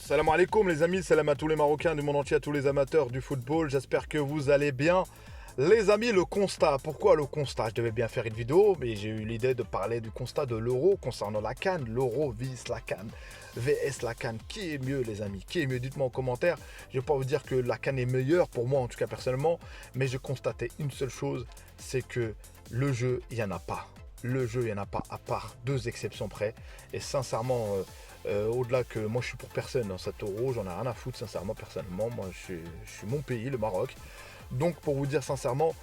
Salam alaikum les amis, salam à tous les Marocains du monde entier, à tous les amateurs du football, j'espère que vous allez bien. Les amis, le constat, pourquoi le constat? Je devais bien faire une vidéo, mais j'ai eu l'idée de parler du constat de l'euro concernant la CAN. L'euro vs la CAN, VS la CAN. Qui est mieux les amis? Qui est mieux? Dites-moi en commentaire. Je ne vais pas vous dire que la CAN est meilleure, pour moi en tout cas personnellement, mais je constatais une seule chose, c'est que le jeu, il n'y en a pas. Le jeu, il n'y en a pas à part deux exceptions près. Et sincèrement, au-delà que moi je suis pour personne dans cet euro, j'en ai rien à foutre sincèrement, personnellement. Moi je suis mon pays, le Maroc. Donc pour vous dire sincèrement,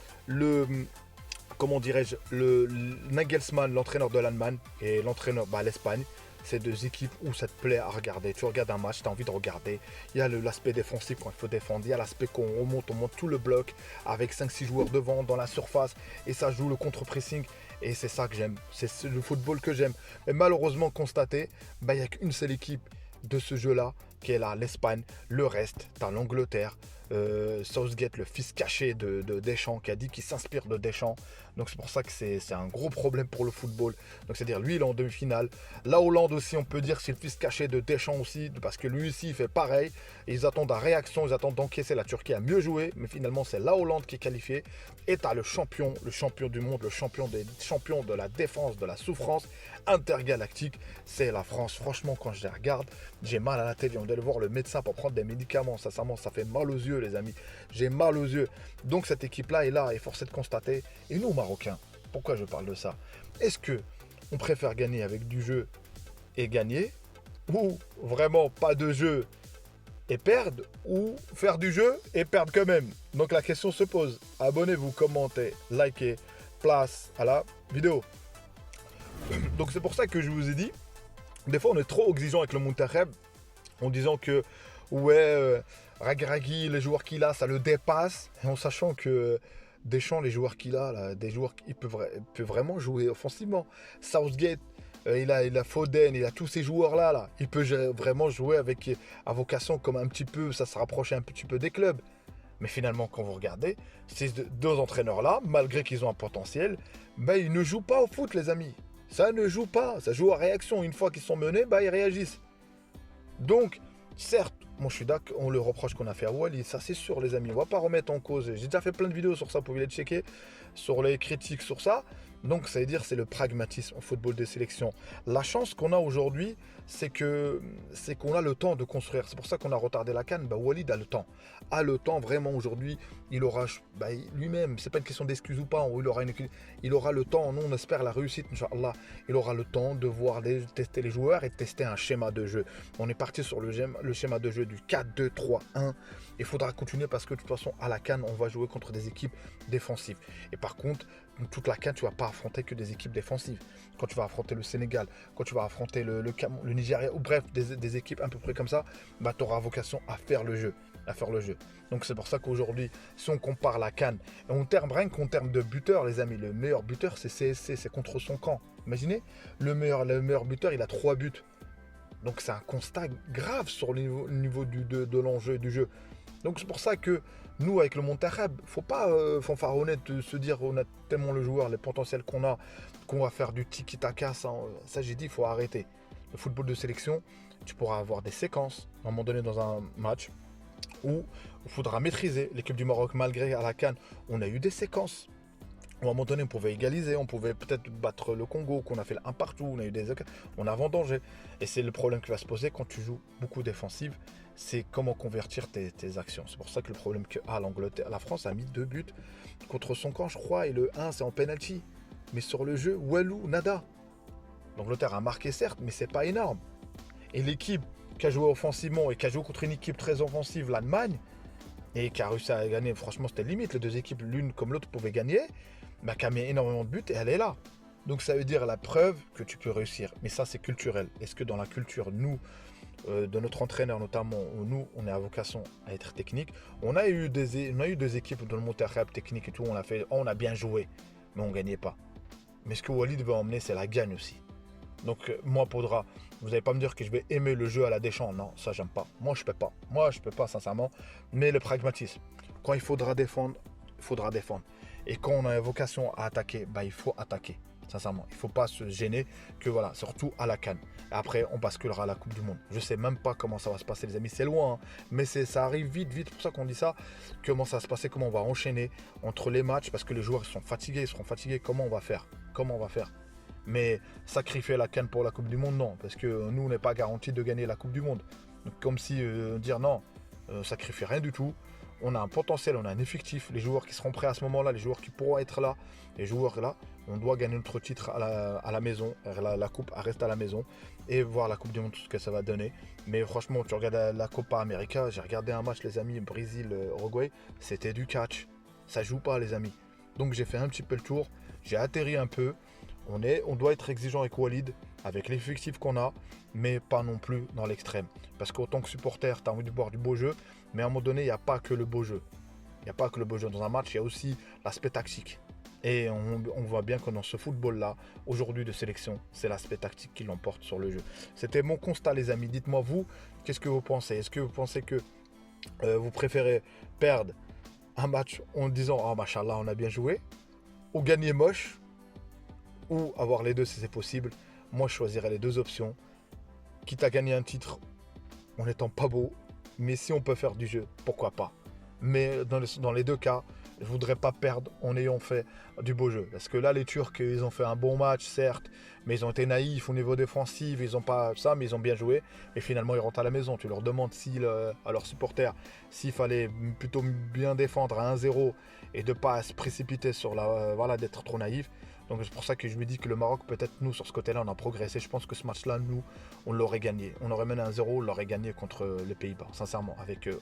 comment dirais-je, le Nagelsmann, l'entraîneur de l'Allemagne et l'entraîneur l'Espagne, c'est deux équipes où ça te plaît à regarder. Tu regardes un match, tu as envie de regarder. Il y a l'aspect défensif quand il faut défendre. Il y a l'aspect qu'on remonte, on monte tout le bloc avec 5-6 joueurs devant dans la surface et ça joue le contre-pressing. Et c'est ça que j'aime. C'est le football que j'aime. Mais malheureusement, constaté, il n'y a qu'une seule équipe de ce jeu-là qui est là, l'Espagne. Le reste, tu as l'Angleterre. Southgate, le fils caché de Deschamps, qui a dit qu'il s'inspire de Deschamps. Donc c'est pour ça que c'est un gros problème pour le football. Donc c'est-à-dire lui il est en demi-finale. La Hollande aussi, on peut dire que c'est le fils caché de Deschamps aussi, parce que lui aussi il fait pareil. Et ils attendent la réaction, ils attendent d'encaisser. La Turquie a mieux joué, mais finalement c'est la Hollande qui est qualifiée. Et tu as le champion du monde, le champion des champions de la défense, de la souffrance intergalactique, c'est la France. Franchement, quand je les regarde, j'ai mal à la tête. On doit aller voir le médecin pour prendre des médicaments. Sincèrement, ça fait mal aux yeux, les amis. J'ai mal aux yeux. Donc cette équipe-là est là, et force est de constater. Et nous, Marocains, pourquoi je parle de ça? Est-ce que on préfère gagner avec du jeu et gagner, ou vraiment pas de jeu et perdre, ou faire du jeu et perdre quand même? Donc la question se pose. Abonnez-vous, commentez, likez, place à la vidéo. Donc c'est pour ça que je vous ai dit, des fois on est trop exigeant avec le Monterrey en disant que ouais, Regragui, les joueurs qu'il a, ça le dépasse, et en sachant que Deschamps, les joueurs qu'il a, là, des joueurs qui peuvent vraiment jouer offensivement. Southgate, il a Foden, il a tous ces joueurs-là, il peut vraiment jouer avec à vocation comme un petit peu, ça se rapproche un petit peu des clubs. Mais finalement, quand vous regardez, ces deux entraîneurs-là, malgré qu'ils ont un potentiel, ils ne jouent pas au foot, les amis. Ça ne joue pas, ça joue à réaction. Une fois qu'ils sont menés, ils réagissent. Donc, certes, moi je suis d'accord, on le reproche qu'on a fait à Wally, ça c'est sûr les amis, on va pas remettre en cause. J'ai déjà fait plein de vidéos sur ça, vous pouvez les checker, sur les critiques sur ça. Donc ça veut dire c'est le pragmatisme au football de sélection. La chance qu'on a aujourd'hui, c'est qu'on a le temps de construire. C'est pour ça qu'on a retardé la CAN. Walid a le temps. A le temps vraiment aujourd'hui. Il aura lui-même, c'est pas une question d'excuse ou pas. Il aura le temps. Nous on espère la réussite, Inch'Allah. Il aura le temps de voir, tester les joueurs et de tester un schéma de jeu. On est parti sur le schéma de jeu du 4-2-3-1. Il faudra continuer parce que de toute façon à la CAN on va jouer contre des équipes défensives. Et par contre, toute la CAN tu vas pas affronter que des équipes défensives. Quand tu vas affronter le Sénégal, quand tu vas affronter le Nigeria, ou bref, des équipes à peu près comme ça, tu auras vocation à faire le jeu. Donc c'est pour ça qu'aujourd'hui, si on compare la CAN, rien qu'en termes de buteur, les amis, le meilleur buteur c'est CSC, c'est contre son camp. Imaginez, le meilleur buteur, il a 3 buts. Donc c'est un constat grave sur le niveau de l'enjeu du jeu. Donc c'est pour ça que nous, avec le Monterrey, faut pas fanfaronner de se dire on a tellement le joueur, les potentiels qu'on va faire du tiki-taka. Ça j'ai dit, il faut arrêter. Le football de sélection, tu pourras avoir des séquences, à un moment donné dans un match, où il faudra maîtriser. L'équipe du Maroc, malgré à la CAN, on a eu des séquences. À un moment donné, on pouvait égaliser, on pouvait peut-être battre le Congo, qu'on a fait un partout, on a vendangé. Et c'est le problème qui va se poser quand tu joues beaucoup défensive, c'est comment convertir tes actions. C'est pour ça que le problème l'Angleterre, la France a mis 2 buts contre son camp, je crois, et le 1 c'est en penalty. Mais sur le jeu, walou, nada. L'Angleterre a marqué certes, mais c'est pas énorme. Et l'équipe qui a joué offensivement et qui a joué contre une équipe très offensive, l'Allemagne, et qui a réussi à gagner, franchement c'était limite, les deux équipes l'une comme l'autre pouvaient gagner, qui a mis énormément de buts et elle est là. Donc ça veut dire la preuve que tu peux réussir. Mais ça c'est culturel. Est-ce que dans la culture, nous, de notre entraîneur notamment, nous on est à vocation à être technique. On a eu deux équipes dans le Monterrey technique et tout, on a bien joué, mais on ne gagnait pas. Mais ce que Walid veut emmener, c'est la gagne aussi. Donc moi Podra, vous n'allez pas me dire que je vais aimer le jeu à la Deschamps, non, ça j'aime pas. Moi je peux pas sincèrement, mais le pragmatisme. Quand il faudra défendre, il faudra défendre. Et quand on a vocation à attaquer, il faut attaquer. Sincèrement, il ne faut pas se gêner que voilà, surtout à la CAN. Après, on basculera à la Coupe du Monde. Je ne sais même pas comment ça va se passer, les amis. C'est loin, hein, mais ça arrive vite, vite. C'est pour ça qu'on dit ça. Comment ça va se passer, comment on va enchaîner entre les matchs, parce que les joueurs sont fatigués, ils seront fatigués. Comment on va faire? Comment on va faire? Mais sacrifier la CAN pour la Coupe du Monde, non. Parce que nous, on n'est pas garanti de gagner la Coupe du Monde. Donc, comme si dire non, sacrifier rien du tout. On a un potentiel, on a un effectif. Les joueurs qui seront prêts à ce moment-là, les joueurs qui pourront être là, les joueurs là, on doit gagner notre titre à la maison. La coupe reste à la maison et voir la Coupe du Monde, tout ce que ça va donner. Mais franchement, tu regardes la Copa América, j'ai regardé un match, les amis, Brésil-Uruguay, c'était du catch. Ça joue pas, les amis. Donc j'ai fait un petit peu le tour, j'ai atterri un peu. On doit être exigeant avec Walid, avec l'effectif qu'on a, mais pas non plus dans l'extrême. Parce qu'autant que supporter, tu as envie de voir du beau jeu, mais à un moment donné, il n'y a pas que le beau jeu. Il n'y a pas que le beau jeu dans un match, il y a aussi l'aspect tactique. Et on voit bien que dans ce football-là, aujourd'hui de sélection, c'est l'aspect tactique qui l'emporte sur le jeu. C'était mon constat, les amis. Dites-moi, vous, qu'est-ce que vous pensez? Est-ce que vous pensez que vous préférez perdre un match en disant « Oh, machallah, on a bien joué » ou gagner moche, ou avoir les deux si c'est possible? Moi, je choisirais les deux options. Quitte à gagner un titre en n'étant pas beau, mais si on peut faire du jeu, pourquoi pas? Mais dans les deux cas, je ne voudrais pas perdre en ayant fait du beau jeu. Parce que là, les Turcs, ils ont fait un bon match, certes, mais ils ont été naïfs au niveau défensif, ils n'ont pas ça, mais ils ont bien joué. Et finalement, ils rentrent à la maison. Tu leur demandes à leurs supporters s'il fallait plutôt bien défendre à 1-0 et de ne pas se précipiter sur d'être trop naïf. Donc c'est pour ça que je me dis que le Maroc, peut-être nous, sur ce côté-là, on a progressé. Je pense que ce match-là, nous, on l'aurait gagné. On aurait mené 1-0, on l'aurait gagné contre les Pays-Bas, sincèrement. Avec eux,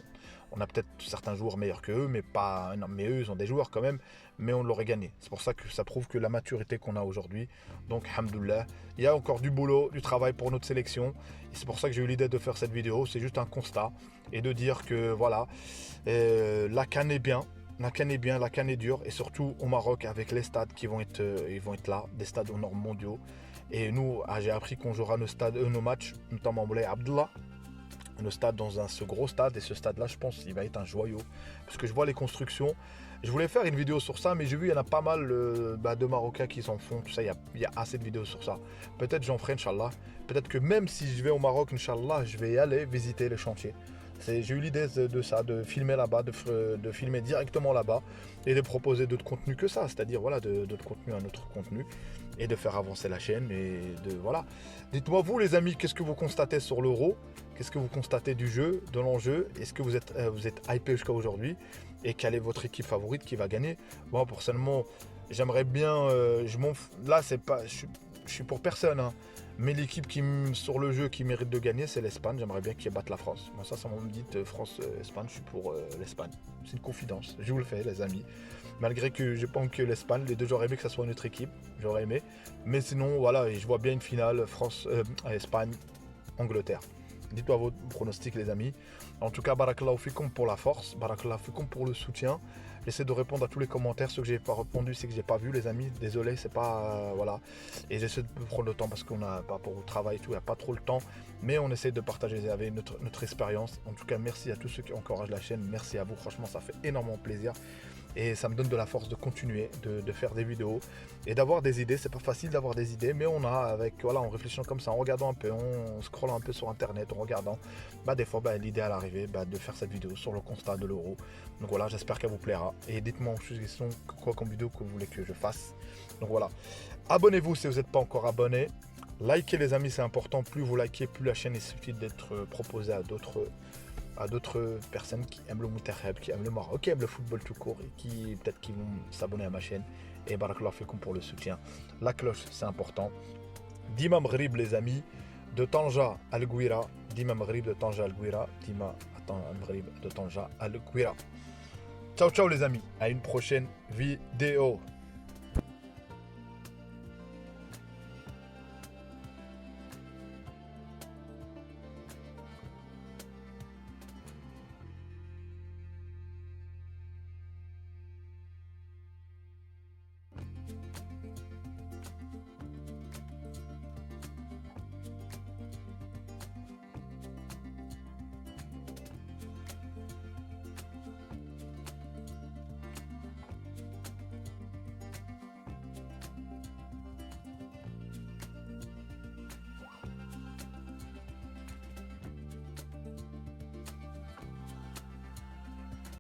on a peut-être certains joueurs meilleurs que eux, mais pas. Non, mais eux, ils ont des joueurs quand même, mais on l'aurait gagné. C'est pour ça que ça prouve que la maturité qu'on a aujourd'hui. Donc, alhamdoulilah, il y a encore du boulot, du travail pour notre sélection. Et c'est pour ça que j'ai eu l'idée de faire cette vidéo. C'est juste un constat et de dire que voilà, la CAN est bien. La CAN est bien, la CAN est dure, et surtout au Maroc avec les stades qui vont être là, des stades aux normes mondiaux. Et nous, j'ai appris qu'on jouera nos matchs, notamment Moulay Abdallah, nos stades ce gros stade, et ce stade-là, je pense, il va être un joyau, parce que je vois les constructions. Je voulais faire une vidéo sur ça, mais j'ai vu il y en a pas mal de Marocains qui s'en font, tout ça, il y a assez de vidéos sur ça. Peut-être j'en ferai, Inch'Allah. Peut-être que même si je vais au Maroc, Inch'Allah, je vais y aller visiter les chantiers. J'ai eu l'idée de ça, de filmer là-bas, de filmer directement là-bas et de proposer d'autres contenus que ça, c'est-à-dire voilà, d'autres contenus, un autre contenu, et de faire avancer la chaîne et de voilà. Dites-moi vous les amis, qu'est-ce que vous constatez sur l'Euro? Qu'est-ce que vous constatez du jeu, de l'enjeu? Est-ce que vous êtes hypé jusqu'à aujourd'hui? Et quelle est votre équipe favorite qui va gagner? Moi personnellement, j'aimerais bien, là c'est pas, je suis pour personne, hein. Mais l'équipe sur le jeu qui mérite de gagner, c'est l'Espagne. J'aimerais bien qu'ils battent la France. Moi, ça me dit France-Espagne, je suis pour l'Espagne. C'est une confidence. Je vous le fais, les amis. Malgré que je pense que l'Espagne, les deux, j'aurais aimé que ça soit notre équipe. J'aurais aimé. Mais sinon, voilà, je vois bien une finale France-Espagne, Angleterre. Dites-moi vos pronostics, les amis. En tout cas, barakallahu fikoum pour la force, barakallahu fikoum pour le soutien. J'essaie de répondre à tous les commentaires. Ceux que j'ai pas répondu, c'est que j'ai pas vu, les amis. Désolé, c'est pas voilà. Et j'essaie de prendre le temps parce qu'on a pas pour le travail et tout, il n'y a pas trop le temps. Mais on essaie de partager avec notre expérience. En tout cas, merci à tous ceux qui encouragent la chaîne. Merci à vous. Franchement, ça fait énormément plaisir. Et ça me donne de la force de continuer, de faire des vidéos et d'avoir des idées. C'est pas facile d'avoir des idées, mais on a en réfléchissant comme ça, en regardant un peu, en scrollant un peu sur internet, en regardant, des fois l'idée à l'arrivée de faire cette vidéo sur le constat de l'Euro. Donc voilà, j'espère qu'elle vous plaira. Et dites-moi en suggestion quoi comme vidéo que vous voulez que je fasse. Donc voilà. Abonnez-vous si vous n'êtes pas encore abonné. Likez les amis, c'est important. Plus vous likez, plus la chaîne est suffit d'être proposée à d'autres personnes qui aiment le Moutareb, qui aiment le Maroc, qui aiment le football tout court et qui peut-être qui vont s'abonner à ma chaîne. Et barakallahu fikoum pour le soutien. La cloche, c'est important. Dima Maghrib les amis, de Tanja Al Gouira. Dima Maghrib de Tanja Al Gouira. Dima Maghrib de Tanja Al Gouira. Ciao ciao les amis, à une prochaine vidéo.